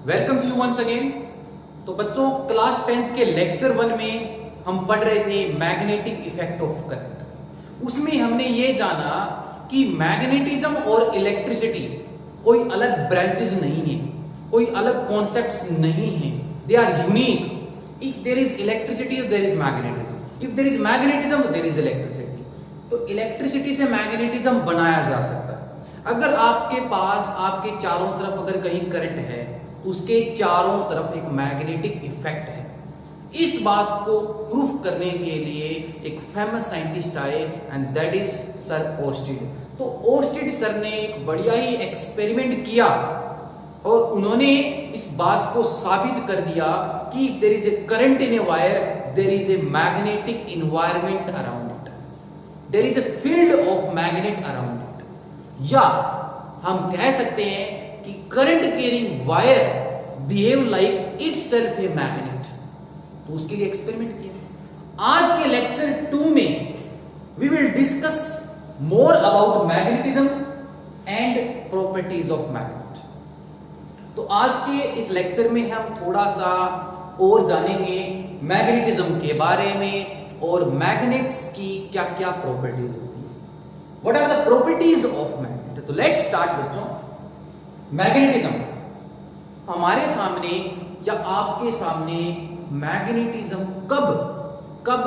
Welcome you once again. तो बच्चों class 10th के लेक्चर 1 में हम पढ़ रहे थे मैग्नेटिक इफेक्ट ऑफ करंट। उसमें हमने ये जाना कि मैग्नेटिज्म और इलेक्ट्रिसिटी कोई अलग ब्रांचेस नहीं है, कोई अलग कॉन्सेप्ट्स नहीं है, they are unique. If there is electricity there is magnetism, if there is magnetism there is electricity. तो इलेक्ट्रिसिटी से मैग्नेटिज्म बनाया जा सकता है। अगर आपके पास आपके चारों तरफ अगर कहीं करंट है तो उसके चारों तरफ एक मैग्नेटिक इफेक्ट है। इस बात को प्रूफ करने के लिए एक फेमस साइंटिस्ट आए and that is sir Oersted. तो ओर्स्टेड सर ने एक बढ़िया ही एक्सपेरिमेंट किया और उन्होंने इस बात को साबित कर दिया कि there is a current in a wire, there is a magnetic environment around it, there is a field of magnet around it. या हम कह सकते हैं कि current carrying wire behave like itself a magnet. तो उसके लिए एक्सपेरिमेंट किया। आज के लेक्चर 2 में we will discuss more about magnetism and properties of magnet. तो आज के इस लेक्चर में हम थोड़ा सा और जानेंगे मैग्नेटिज्म के बारे में और मैग्नेट्स की क्या क्या प्रॉपर्टीज होती है। What are the properties of magnet. तो लेट्स स्टार्ट बच्चों। मैग्नेटिज्म हमारे सामने या आपके सामने मैग्नेटिज्म कब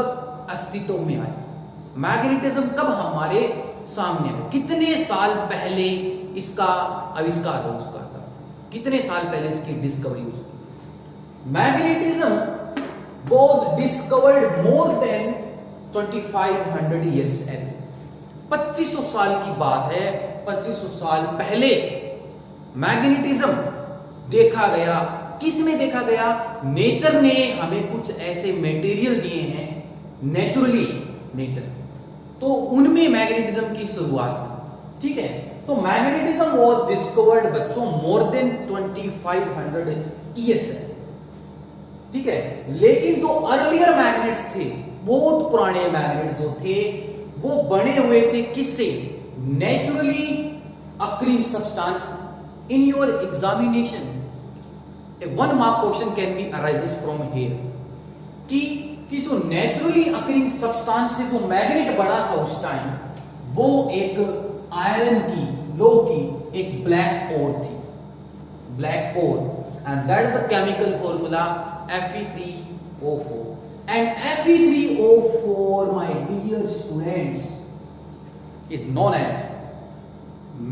अस्तित्व में आई, मैग्नेटिज्म कब हमारे सामने आया, कितने साल पहले इसका आविष्कार हो चुका था, कितने साल पहले इसकी डिस्कवरी हो चुकी। Magnetism was discovered more than 2500 years ago. 2500 साल की बात है, 2500 साल पहले मैग्नेटिज्म देखा गया। किस में देखा गया? नेचर ने हमें कुछ ऐसे मटेरियल दिए हैं नेचुरली, नेचर, तो उनमें मैग्नेटिज्म की शुरुआत हुई। ठीक है, तो मैग्नेटिज्म वाज डिस्कवर्ड बच्चों मोर देन 2500 ईयर्स है। ठीक है, लेकिन जो अर्लियर मैग्नेट्स थे, बहुत पुराने मैग्नेट्स जो थे, वो बने हुए थे किससे? Naturally occurring substance. In your examination, a 1 mark question can be arises from here कि जो नेचुरली अकरिंग सब्सटेंस से जो मैग्नेट बना था उस टाइम, वो एक आयरन की, लो की एक ब्लैक ओर थी, black ore, and that is the chemical formula Fe3O4। And Fe3O4 my dear students is known as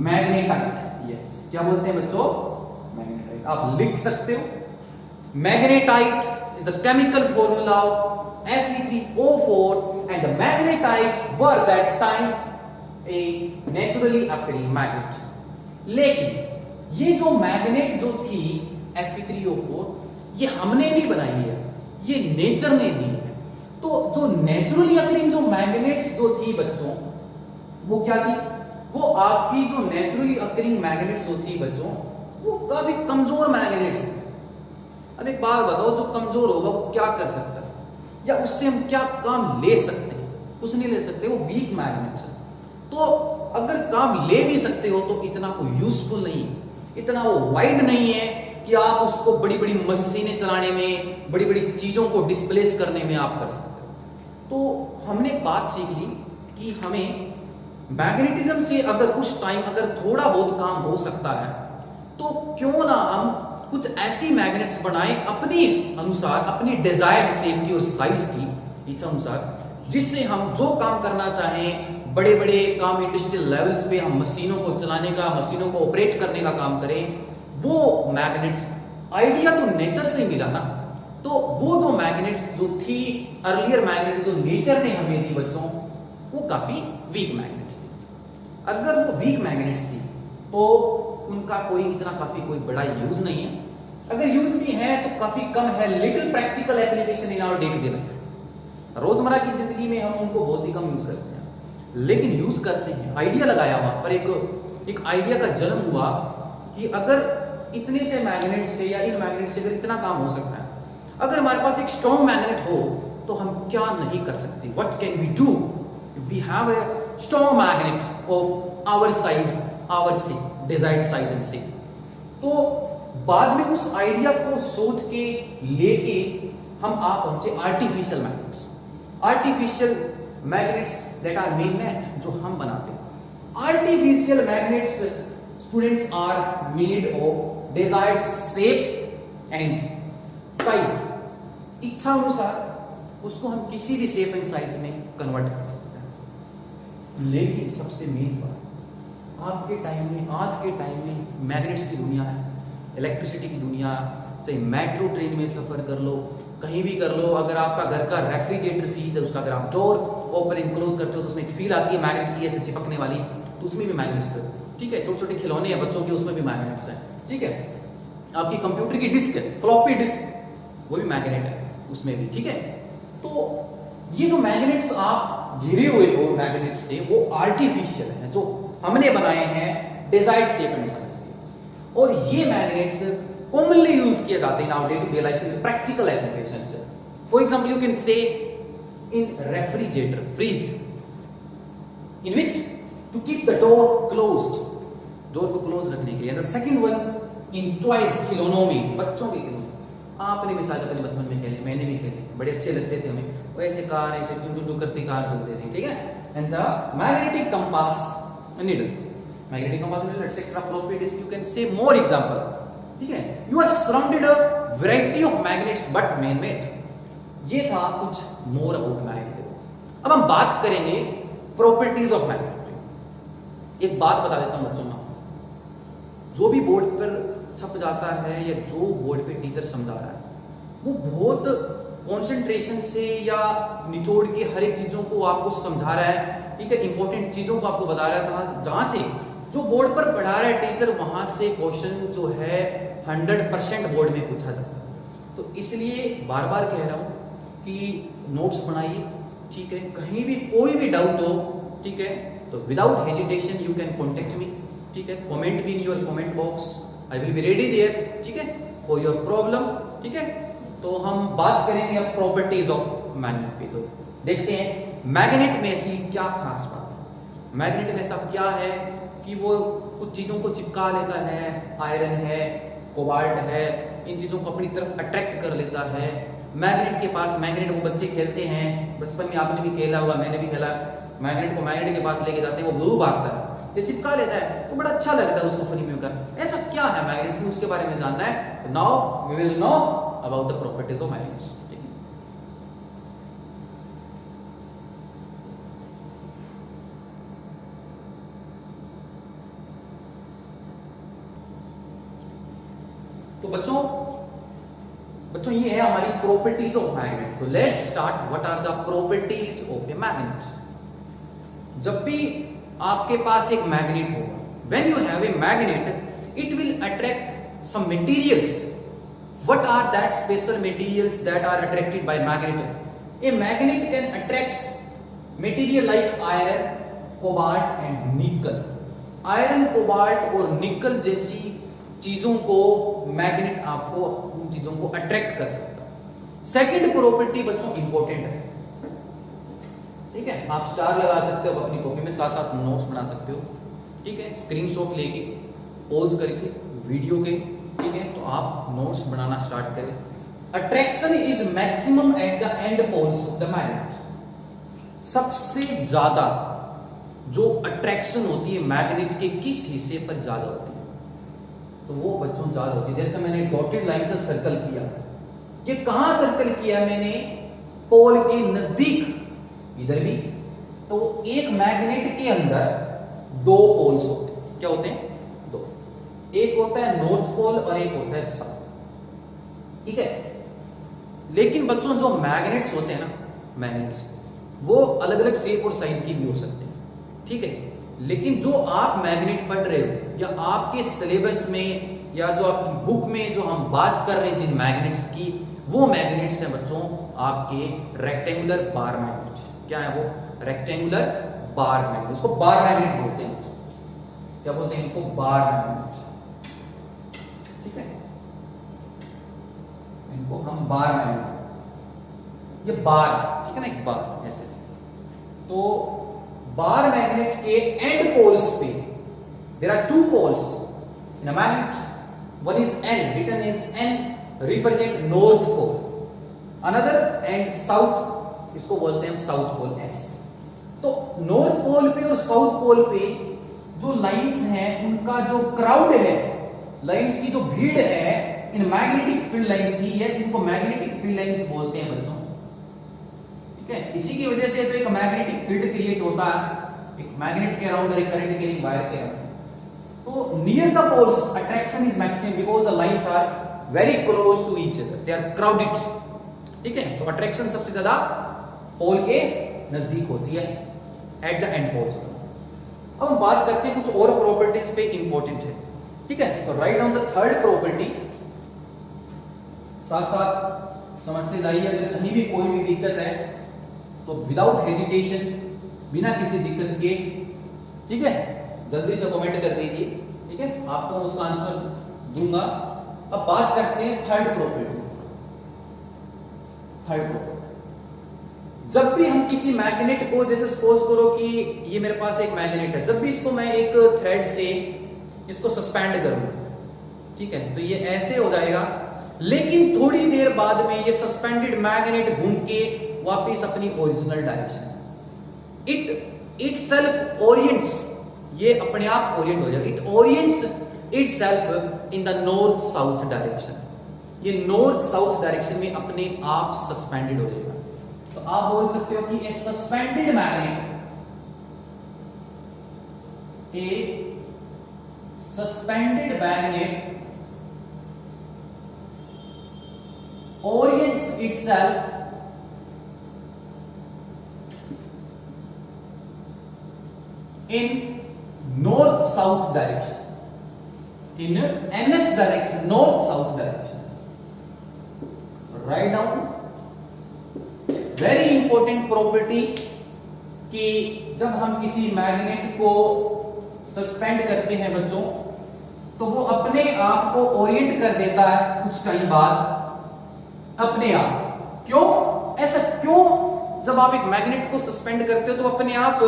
magnetite. Yes, क्या बोलते हैं बच्चों? मैग्नेटाइट। आप लिख सकते हो magnetite is the chemical formula of Fe3O4 and the magnetite were that time a naturally occurring magnet. लेकिन ये जो मैग्नेट जो थी Fe3O4, ये हमने नहीं बनाई है, ये नेचर ने दी है। तो जो नेचुरली अकरिंग जो मैग्नेट्स जो थी बच्चों, वो क्या थी? वो आपकी जो नेचुरली अकरिंग मैग्नेट्स होती है बच्चों, वो काफी कमजोर मैग्नेट्स हैं। अब एक बात बताओ, जो कमजोर होगा वो क्या कर सकता है, या उससे हम क्या काम ले सकते हैं? कुछ नहीं ले सकते, वो वीक मैग्नेट्स है। तो अगर काम ले भी सकते हो तो इतना कोई यूजफुल नहीं है, इतना वो वाइड नहीं है कि आप उसको बड़ी बड़ी मशीनें चलाने में, बड़ी बड़ी चीजों को डिस्प्लेस करने में आप कर सकते हो। तो हमने एक बात सीख ली कि हमें मैग्नेटिज्म से अगर उस टाइम अगर थोड़ा बहुत काम हो सकता है, तो क्यों ना हम कुछ ऐसी मैग्नेट्स बनाएं अपने अनुसार, अपनी डिजायर्ड शेप की और साइज की इच्छा अनुसार, जिससे हम जो काम करना चाहें, बड़े बड़े काम इंडस्ट्रियल लेवल्स पे हम मशीनों को चलाने का, मशीनों को ऑपरेट करने का काम करें। वो मैग्नेट्स आइडिया तो नेचर से मिला ना। तो वो जो मैग्नेट्स जो थी अर्लियर मैग्नेट जो नेचर ने हमें दी बच्चों, वो काफी वीक मैग्नेट्स थी। अगर वो वीक मैग्नेट्स थी तो उनका कोई इतना काफी कोई बड़ा यूज नहीं है। अगर यूज भी है तो काफी कम है, little practical application in our day to day life. रोजमर्रा की जिंदगी में हम उनको बहुत ही कम यूज करते हैं, लेकिन यूज करते हैं। आइडिया लगाया वहां पर एक आइडिया का जन्म हुआ कि अगर इतने से मैग्नेट से या इन मैग्नेट से अगर इतना काम हो सकता है, अगर हमारे पास एक स्ट्रॉन्ग मैग्नेट हो तो हम क्या नहीं कर सकते? What can we do? We have a strong magnet of our size, our shape, desired size and shape. तो बाद में उस आइडिया को सोच के लेके हम आ पहुंचे artificial magnets. Artificial magnets that are man made, जो हम बनाते हैं। Artificial magnets students are made of desired shape and size. इच्छा अनुसार उसको हम किसी भी शेप एंड साइज में कन्वर्ट कर सकते हैं। लेकिन सबसे मेन बात, आपके टाइम में, आज के टाइम में मैग्नेट्स की दुनिया है, इलेक्ट्रिसिटी की दुनिया, चाहे मेट्रो ट्रेन में सफर कर लो, कहीं भी कर लो। अगर आपका घर का रेफ्रिजरेटर फ्रीज है, उसका अगर आप डोर ओपन एंड क्लोज करते हो तो उसमें एक फील आती है मैग्नेट की, ऐसे चिपकने वाली, तो उसमें भी मैग्नेट्स है। ठीक है, छोटे छोटे खिलौने हैं बच्चों के, उसमें भी मैग्नेट्स हैं। ठीक है, आपकी कंप्यूटर की डिस्क है, फ्लॉपी डिस्क, वो भी मैग्नेट है उसमें भी। ठीक है, तो ये जो मैग्नेट्स आप घिरे हुए हो मैग्नेट से, वो आर्टिफिशियल है, जो हमने बनाए हैं डिजायर्ड शेप एंड साइज के। और ये मैग्नेट्स कॉमनली यूज किए जाते हैं now day to day life in practical applications. For example you can say in refrigerator fridge, in which to keep the door closed, door को close रखने के लिए। The second one in toys, खिलौनों में, बच्चों के खिलौने। आपने भी शायद अपने बचपन में खेले, मैंने भी खेले, बड़े अच्छे लगते थे हमें, वो ऐसे कार ऐसे टू करती कार चलते थे। ठीक है, and the magnetic compass needle, magnetic compass needle etc. floppy disk, you can say more example. ठीक है, you are surrounded a variety of magnets but man made. ये था कुछ more about magnet। अब हम बात करेंगे properties of magnet। एक बात बता देता हूं बच्चों में, जो भी बोर्ड पर छप जाता है या जो बोर्ड पे टीचर समझा रहा है, वो बहुत कॉन्सेंट्रेशन से या निचोड़ के हर एक चीजों को आपको समझा रहा है। ठीक है, इंपॉर्टेंट चीजों को आपको बता रहा था, जहां से जो बोर्ड पर पढ़ा रहा है टीचर, वहां से क्वेश्चन जो है 100% बोर्ड में पूछा जाता है। तो इसलिए बार बार कह रहा हूं कि नोट्स बनाइए। ठीक है, कहीं भी कोई भी डाउट हो, ठीक है, तो without hesitation you can contact me. ठीक है, कमेंट भी in your comment box, I will be ready there. ठीक है, फॉर योर प्रॉब्लम। ठीक है, तो हम बात करेंगे अब प्रॉपर्टीज ऑफ मैग्नेट पे। तो देखते हैं मैग्नेट में ऐसी क्या खास बात है। मैग्नेट में ऐसा क्या है कि वो कुछ चीजों को चिपका लेता है, आयरन है, कोबाल्ट है, इन चीजों को अपनी तरफ अट्रैक्ट कर लेता है। मैग्नेट के पास, मैग्नेट वो बच्चे खेलते हैं, बचपन में आपने भी खेला होगा, मैंने भी खेला। मैग्नेट को मैग्नेट के पास लेके जाते हैं, वो ब्लू भागता है, ये चिपका लेता है, तो बड़ा अच्छा लगता है उसको फनी में कर। ऐसा क्या है मैग्नेट्स में, उसके बारे में जानना है। Now we will know about the properties of magnets. तो बच्चों ये है हमारी प्रॉपर्टीज ऑफ मैग्नेट। तो let's start, what are the properties of a magnet. जब भी आपके पास एक मैग्नेट होगा, when you have a magnet, it will attract some materials. What are that special materials that are attracted by magnet? A magnet can attract material like iron, cobalt and nickel. Iron, cobalt और निकल जैसी चीजों को magnet आपको, उन चीजों को attract कर सकता है। सेकंड प्रॉपर्टी बच्चों इंपॉर्टेंट है। ठीक है, आप स्टार लगा सकते हो अपनी कॉपी में, साथ साथ नोट्स बना सकते हो। ठीक है, स्क्रीनशॉट लेके पॉज करके वीडियो के, ठीक है, तो आप नोट्स बनाना स्टार्ट करें। Attraction is maximum at the end poles of the magnet. सबसे ज्यादा जो अट्रैक्शन होती है मैग्नेट के किस हिस्से पर ज्यादा होती है? तो वो बच्चों ज्यादा होती है, जैसे मैंने डॉटेड लाइन से सर्कल किया, ये कहां सर्कल किया मैंने? पोल के नजदीक, इधर भी। तो एक मैग्नेट के अंदर दो पोल्स होते हैं। क्या होते हैं? दो। एक होता है नॉर्थ पोल और एक होता है साउथ। ठीक है, लेकिन बच्चों जो मैग्नेट्स होते हैं ना, मैग्नेट्स वो अलग अलग शेप और साइज की भी हो सकते हैं। ठीक है, लेकिन जो आप मैग्नेट पढ़ रहे हो या आपके सिलेबस में या जो आपकी बुक में जो हम बात कर रहे हैं जिन मैग्नेट्स की, वो मैग्नेट्स हैं बच्चों आपके रेक्टेंगुलर बार मैग्नेट। क्या है वो? Rectangular bar magnet. उसको बार मैग्नेट बोलते हैं बच्चों। क्या बोलते हैं इनको? Bar magnet. ठीक है, इनको हम बार मैग्नेट, ये बार, ठीक है ना, एक बार ऐसे। तो बार मैग्नेट के एंड पोल्स पे, there are two poles in a magnet, one is N, written is N, represent north pole, another end south, इसको बोलते हैं साउथ पोल एस। तो नॉर्थ पोल पे और साउथ पोल पे जो लाइंस हैं उनका जो क्राउड है, लाइंस की जो भीड़ है इन मैग्नेटिक फील्ड लाइंस की, यस इनको मैग्नेटिक फील्ड लाइंस बोलते हैं बच्चों, ठीक है। इसी की वजह से तो एक मैग्नेटिक फील्ड क्रिएट होता है, एक मैग्नेट के अराउंड और एक करंट कैरिंग वायर के अराउंड। तो near the poles attraction is maximum because the lines are very close to each other, they are crowded, ठीक है। तो अट्रैक्शन सबसे ज्यादा पोल के नजदीक होती है, एट द एंड पोल्स। अब हम बात करते हैं कुछ और प्रॉपर्टीज पे इंपॉर्टेंट है, ठीक है। तो write down the third property, साथ साथ समझते जाइए, अगर कहीं भी कोई भी दिक्कत है तो विदाउट हेजिटेशन, बिना किसी दिक्कत के, ठीक है, जल्दी से कमेंट कर दीजिए, ठीक है, आपको उसका आंसर दूंगा। अब बात करते हैं थर्ड प्रॉपर्टी। थर्ड प्रॉपर्टी, जब भी हम किसी मैग्नेट को, जैसे सपोज करो कि ये मेरे पास एक मैग्नेट है, जब भी इसको मैं एक थ्रेड से इसको सस्पेंड करूं, ठीक है, तो ये ऐसे हो जाएगा, लेकिन थोड़ी देर बाद में ये सस्पेंडेड मैग्नेट घूम के वापस अपनी ओरिजिनल डायरेक्शन, इटसेल्फ ओरिएंट्स, ये अपने आप ओरिएंट हो जाएगा, it orients itself in the north south direction, ये नॉर्थ साउथ डायरेक्शन में अपने आप सस्पेंडेड हो जाएगा। तो आप बोल सकते हो कि a suspended magnet, a suspended magnet orients itself in north south direction, in ns direction, north south direction. Write down very important property कि जब हम किसी मैग्नेट को सस्पेंड करते हैं बच्चों, तो वो अपने आप को ओरिएंट कर देता है कुछ टाइम बाद अपने आप। क्यों ऐसा, क्यों? जब आप एक मैग्नेट को सस्पेंड करते हो तो अपने आप,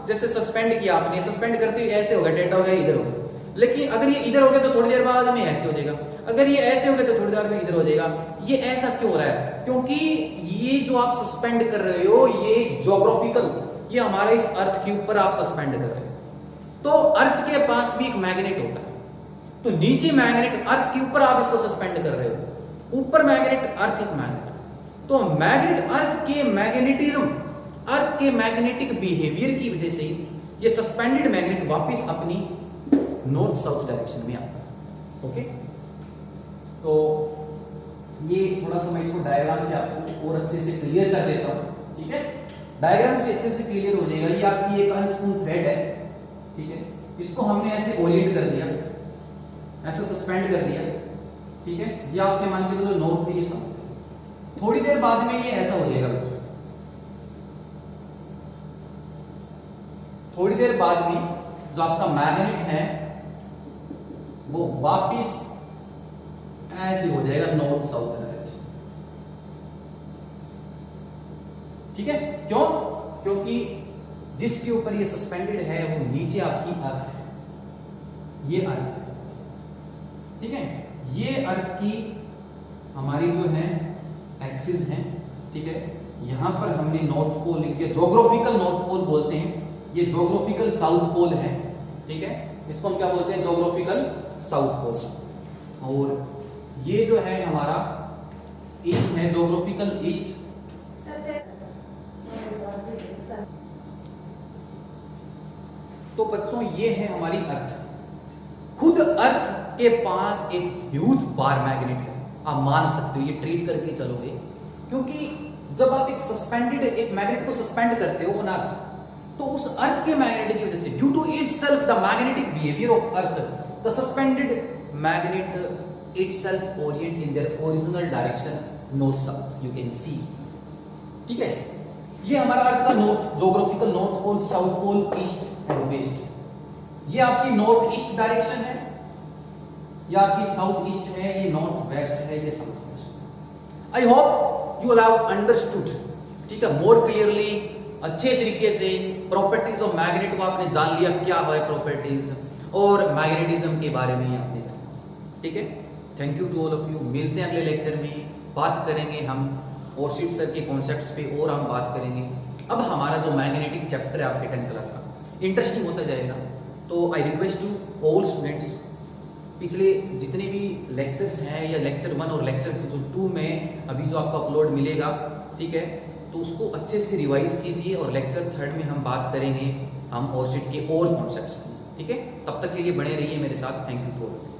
जैसे सस्पेंड किया आपने, सस्पेंड करते हुए ऐसे हो गया, टेढ़ा हो गया, इधर हो गया, लेकिन अगर ये इधर हो गया तो थोड़ी देर बाद में ऐसे हो जाएगा, अगर ये ऐसे हो गया तो थोड़ी देर में इधर हो जाएगा। ये ऐसा क्यों हो रहा है? क्योंकि ये जो आप सस्पेंड कर रहे हो, ये ज्योग्राफिकल, ये हमारे इस अर्थ के ऊपर आप सस्पेंड कर रहे हो। तो अर्थ के पास भी एक मैग्नेट होता है, तो नीचे मैग्नेट, अर्थ के ऊपर आप इसको सस्पेंड कर रहे हो, ऊपर मैग्नेट, अर्थ एक मैग्नेट। तो मैग्नेट, अर्थ के मैग्नेटिज्म, अर्थ के मैग्नेटिक बिहेवियर की वजह से ये सस्पेंडेड मैग्नेट वापस अपनी नॉर्थ साउथ डायरेक्शन में आता है। ओके, तो ये थोड़ा सा मैं इसको डायग्राम से आपको और अच्छे से क्लियर कर देता हूं, ठीक है। डायग्राम से अच्छे से क्लियर हो जाएगा। ये आपकी एक अनस्पून थ्रेड है, ठीक है, इसको हमने ऐसे ओरिएंट कर दिया, ऐसे सस्पेंड कर दिया, ठीक है। ये आपके मान के चलो नॉर्थ है, ये साउथ है। थोड़ी देर बाद में ये ऐसा हो जाएगा बच्चों, थोड़ी देर बाद में जो आपका मैग्नेट है वो वापिस ऐसे हो जाएगा नॉर्थ साउथ डायरेक्शन, ठीक है। क्यों? क्योंकि जिसके ऊपर ये सस्पेंडेड है वो नीचे आपकी अर्थ है, ये अर्थ है, ठीक है। ये अर्थ की हमारी जो है एक्सिस है, ठीक है। यहां पर हमने नॉर्थ पोल लिख दिया, ज्योग्राफिकल नॉर्थ पोल बोलते हैं, ये ज्योग्राफिकल साउथ पोल है, ठीक है। इसको हम क्या बोलते हैं? Geographical south pole. और ये जो है हमारा ईस्ट है, ज्योग्राफिकल ईस्ट। तो बच्चों ये है हमारी अर्थ। खुद अर्थ के पास एक ह्यूज बार मैग्नेट है, आप मान सकते हो, ये ट्रीट करके चलोगे, क्योंकि जब आप एक सस्पेंडेड एक मैग्नेट को सस्पेंड करते हो ऑन अर्थ, तो उस अर्थ के मैग्नेट की वजह से, due to itself the magnetic behaviour of earth, the suspended magnet itself orient in their original direction north south, you can see, ठीक है। ये हमारा अर्थ का north, geographical north pole, south pole, east and west. ये आपकी north east direction है, ये आपकी साउथ ईस्ट है, ये नॉर्थ वेस्ट है, ये south west. I hope you will have understood, ठीक है, मोर क्लियरली, अच्छे तरीके से प्रॉपर्टीज ऑफ मैग्नेट को आपने जान लिया, क्या है प्रॉपर्टीज, और मैग्नेटिज्म के बारे में आपने जाना, ठीक है। Thank you to all of you. मिलते हैं अगले लेक्चर में, बात करेंगे हम ओरशिट सर के कॉन्सेप्ट्स पे और हम बात करेंगे। अब हमारा जो मैग्नेटिक चैप्टर है आपके 10th क्लास का इंटरेस्टिंग होता जाएगा। तो I request to all students, पिछले जितने भी लेक्चर्स हैं या लेक्चर 1 और लेक्चर जो 2 में अभी जो आपको अपलोड मिलेगा, ठीक है, तो उसको अच्छे से रिवाइज कीजिए और लेक्चर 3 में हम बात करेंगे हम ओरशिट के और कॉन्सेप्ट्स की। ठीक है, तब तक के लिए बने रहिए मेरे साथ। Thank you to all.